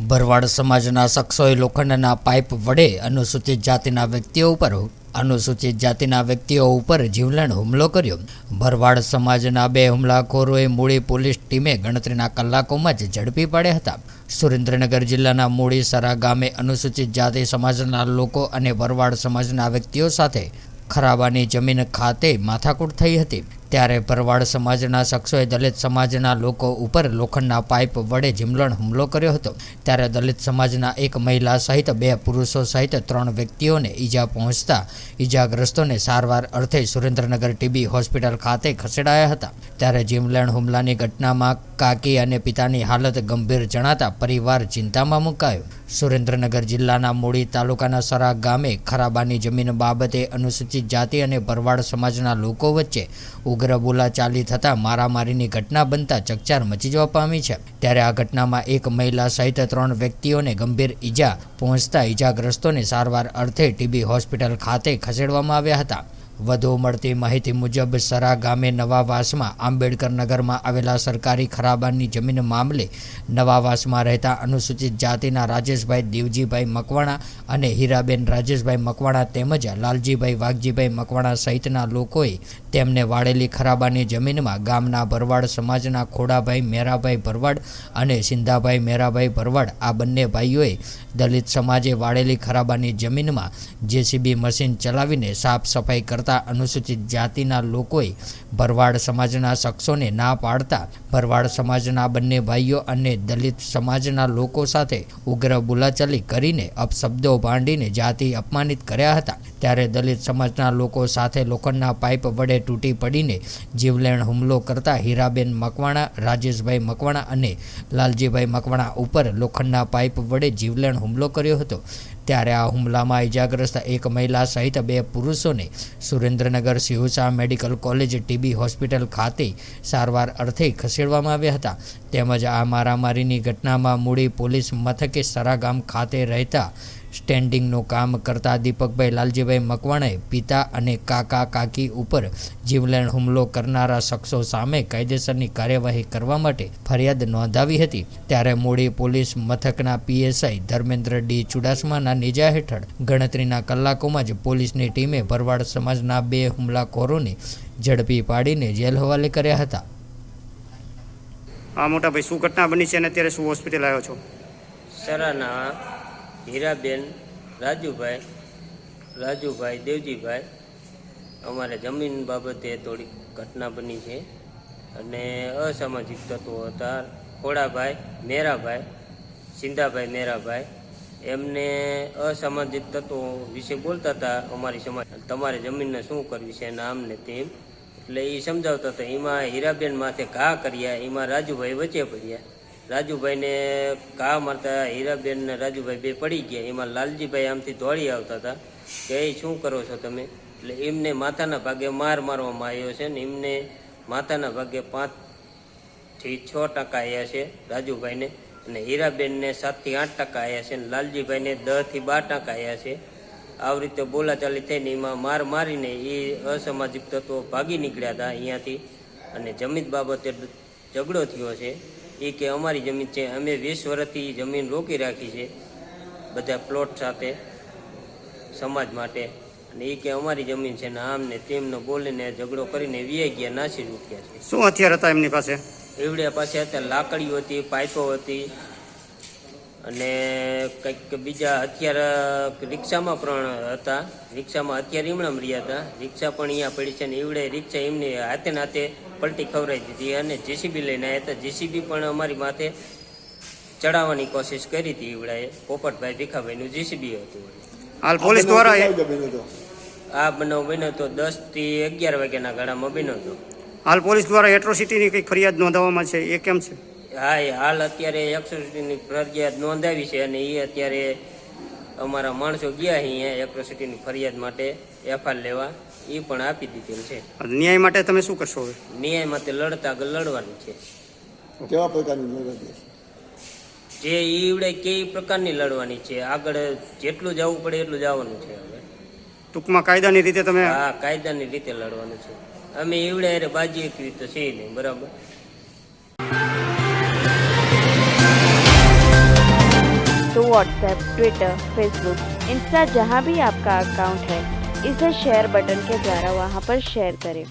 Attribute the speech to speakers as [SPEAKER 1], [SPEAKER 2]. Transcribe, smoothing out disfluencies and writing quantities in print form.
[SPEAKER 1] ભરવાડ સમાજના શખ્સોએ લોખંડના પાઇપ વડે અનુસૂચિત જાતિના વ્યક્તિઓ ઉપર જીવલેણ હુમલો કર્યો. ભરવાડ સમાજના બે હુમલાખોરોએ મૂળી પોલીસ ટીમે ગણતરીના કલાકોમાં જ ઝડપી પાડ્યા હતા. સુરેન્દ્રનગર જિલ્લાના મૂળીસરા ગામે અનુસૂચિત જાતિ સમાજના લોકો અને ભરવાડ સમાજના વ્યક્તિઓ સાથે ખરાબાની જમીન ખાતે માથાકૂટ થઈ હતી. ત્યારે ભરવાડ સમાજના શખ્સોએ દલિત સમાજના લોકો ઉપર લોખંડના પાઇપ વડે જીવલેણ હુમલો કર્યો હતો. ત્યારે દલિત સમાજના એક મહિલા સહિત બે પુરુષો સહિત 3 વ્યક્તિઓને ઈજા પહોંચતા ઈજાગ્રસ્તોને સારવાર અર્થે સુરેન્દ્રનગર ટીબી હોસ્પિટલ ખાતે ખસેડાયા હતા. ત્યારે જીવલેણ હુમલાની ઘટનામાં કાકી અને પિતાની હાલત ગંભીર જણાતા પરિવાર ચિંતામાં મુકાયો. સુરેન્દ્રનગર જિલ્લાના મૂળી તાલુકાના સરા ગામે ખરાબાની જમીન બાબતે અનુસૂચિત જાતિ અને ભરવાડ સમાજના લોકો વચ્ચે ઉગ્ર બોલાચાલી થતાં મારામારીની ઘટના બનતા ચકચાર મચી જવા પામી છે. ત્યારે આ ઘટનામાં એક મહિલા સહિત 3 વ્યક્તિઓને ગંભીર ઈજા પહોંચતા ઈજાગ્રસ્તોને સારવાર અર્થે ટીબી હોસ્પિટલ ખાતે ખસેડવામાં આવ્યા હતા. વધુ મળતી માહિતી મુજબ સરા ગામે નવાવાસમાં આંબેડકર નગરમાં આવેલા સરકારી ખરાબાની જમીન મામલે નવાવાસમાં રહેતા અનુસૂચિત જાતિના રાજેશભાઈ દેવજીભાઈ મકવાણા અને હીરાબેન રાજેશભાઈ મકવાણા તેમજ લાલજીભાઈ વાઘજીભાઈ મકવાણા સહિતના લોકોએ તેમને વાળેલી ખરાબાની જમીનમાં ગામના ભરવાડ સમાજના ખોડાભાઈ મેરાભાઈ ભરવાડ અને સિંધાભાઈ મેરાભાઈ ભરવાડ આ બંને ભાઈઓએ દલિત સમાજે વાળેલી ખરાબાની જમીનમાં જેસીબી મશીન ચલાવીને સાફ સફાઈ કરતા અનુસૂચિત જાતિના લોકોએ ભરવાડ સમાજના શખ્સોને ના પાડતા ભરવાડ સમાજના બંને ભાઈઓ અને દલિત સમાજના લોકો સાથે ઉગ્ર બોલાચાલી કરીને અપશબ્દો ભાંડીને જાતિ અપમાનિત કર્યા હતા. ત્યારે દલિત સમાજના લોકો સાથે લોખંડના પાઇપ વડે તૂટી પડીને જીવલેણ હુમલો કરતા હીરાબેન મકવાણા, રાજેશભાઈ મકવાણા અને લાલજીભાઈ મકવાણા ઉપર લોખંડના પાઇપ વડે જીવલેણ હુમલો કર્યો હતો. ત્યારે આ હુમલામાં ઈજાગ્રસ્ત એક મહિલા સહિત 2 પુરુષોને સુરેન્દ્રનગર સિહોસા મેડિકલ કોલેજ ટીબી હોસ્પિટલ ખાતે સારવાર અર્થે ખસેડવામાં આવ્યા હતા. તેમજ આ મારામારીની ઘટનામાં મૂળી પોલીસ મથકે સરા ગામ ખાતે રહેતા સ્ટેન્ડિંગનું કામ કરતા દીપકભાઈ લાલજીભાઈ મકવાણાએ પિતા અને કાકા કાકી ઉપર જીવલેણ હુમલો કરનારા શખ્સો સામે કાયદેસરની કાર્યવાહી કરવા માટે ફરિયાદ નોંધાવી હતી. ત્યારે મૂળી પોલીસ મથકના પીએસઆઈ ધર્મેન્દ્ર ડી ચુડાસમાના નેજા હેઠળ ગણતરીના કલાકોમાં જ પોલીસની ટીમે ભરવાડ સમાજના 2 હુમલાખોરોને ઝડપી પાડીને જેલ હવાલે કર્યા હતા.
[SPEAKER 2] આ મોટા ભાઈ શું ઘટના બની છે અને અત્યારે શું હોસ્પિટલ આવ્યો છો?
[SPEAKER 3] સરાના હીરાબેન રાજુભાઈ દેવજીભાઈ અમારે જમીન બાબતે થોડીક ઘટના બની છે અને અસામાજિક તત્વો હતા ખોડાભાઈ મેરાભાઈ, સિંધાભાઈ મેરાભાઈ, એમને અસામાજિક તત્વો વિશે બોલતા હતા અમારી સમાજ તમારે જમીનને શું કરવી છે અને આમને તેમ. એટલે એ સમજાવતા હતા. એમાં હીરાબેન માથે ઘા કર્યા, એમાં રાજુભાઈ વચ્ચે પડ્યા. રાજુભાઈને ઘા મારતા હીરાબેન ને રાજુભાઈ 2 પડી ગયા. એમાં લાલજીભાઈ આમથી દોડી આવતા હતા કે એ શું કરો છો તમે? એટલે એમને માથાના ભાગે મારવામાં આવ્યો છે ને એમને માથાના ભાગે 5 થી 6 ટકા આવ્યા છે રાજુભાઈને, અને હીરાબેનને 7 થી 8 ટકા આવ્યા છે, અને લાલજીભાઈને 10 થી 12 ટકા આવ્યા છે. આવી રીતે બોલાચાલી થઈને એમાં માર મારીને એ અસામાજિક તત્વો ભાગી નીકળ્યા હતા અહીંયાથી. અને જમીન બાબતે ઝઘડો થયો છે. એ કે અમારી જમીન છે, અમે 20 વર્ષથી જમીન રોકી રાખી છે બધા પ્લોટ સાથે સમાજ માટે, અને એ કે અમારી જમીન છે ને આમને તેમને બોલીને ઝઘડો કરીને વી ગયા, નાસી રૂક્યા છે.
[SPEAKER 2] શું હથિયાર હતા એમની પાસે?
[SPEAKER 3] એવડ્યા પાસે અત્યારે લાકડીઓ હતી, પાઇપો હતી અને કંઈક બીજા હથિયાર રિક્ષામાં પણ હતા. રિક્ષામાં હથિયાર એમણાં રહ્યા હતા. રિક્ષા પણ અહીંયા પડી છે ને એવડે રિક્ષા એમને હાથે નાથે પલટી ખવડાવી દીધી અને જેસીબી લઈને આવ્યા હતા. જેસીબી પણ અમારી માથે ચડાવવાની કોશિશ કરી હતી એવડાએ. પોપટભાઈ ભીખાભાઈનું જેસીબી હતું.
[SPEAKER 2] હાલ પોલીસ દ્વારા
[SPEAKER 3] આ બનાવ બન્યો તો 10 થી 11 વાગ્યાના ગાળામાં બન્યો હતો.
[SPEAKER 2] હાલ પોલીસ દ્વારા એટ્રોસિટીની કંઈક ફરિયાદ નોંધવામાં છે, એ કેમ છે?
[SPEAKER 3] હા, એ હાલ અત્યારે 160ની ફરિયાદ નોંધાવી છે અને એ અત્યારે અમારા માણસો ગયા અહીંયા એટ્રોસિટીની ફરિયાદ માટે એફઆઈઆર લેવા, એ પણ આપી દીધેલ છે.
[SPEAKER 2] ન્યાય માટે તમે શું કરશો હવે?
[SPEAKER 3] ન્યાય માટે લડવાનું છે.
[SPEAKER 4] કેવા પ્રકારની લડત?
[SPEAKER 3] જે ઈવડે કઈ પ્રકારની લડવાની છે, આગળ જેટલું જવું પડે એટલું જવાનું છે. હવે
[SPEAKER 2] ટૂંકમાં કાયદાની રીતે તમે?
[SPEAKER 3] હા, કાયદાની રીતે લડવાનું છે. અમે ઈવડે અરે બાજી એક રીતે છે નહીં, બરાબર.
[SPEAKER 5] व्हाट्सएप, ट्विटर, फेसबुक, इंस्टा जहाँ भी आपका अकाउंट है, इसे शेयर बटन के द्वारा वहाँ पर शेयर करें।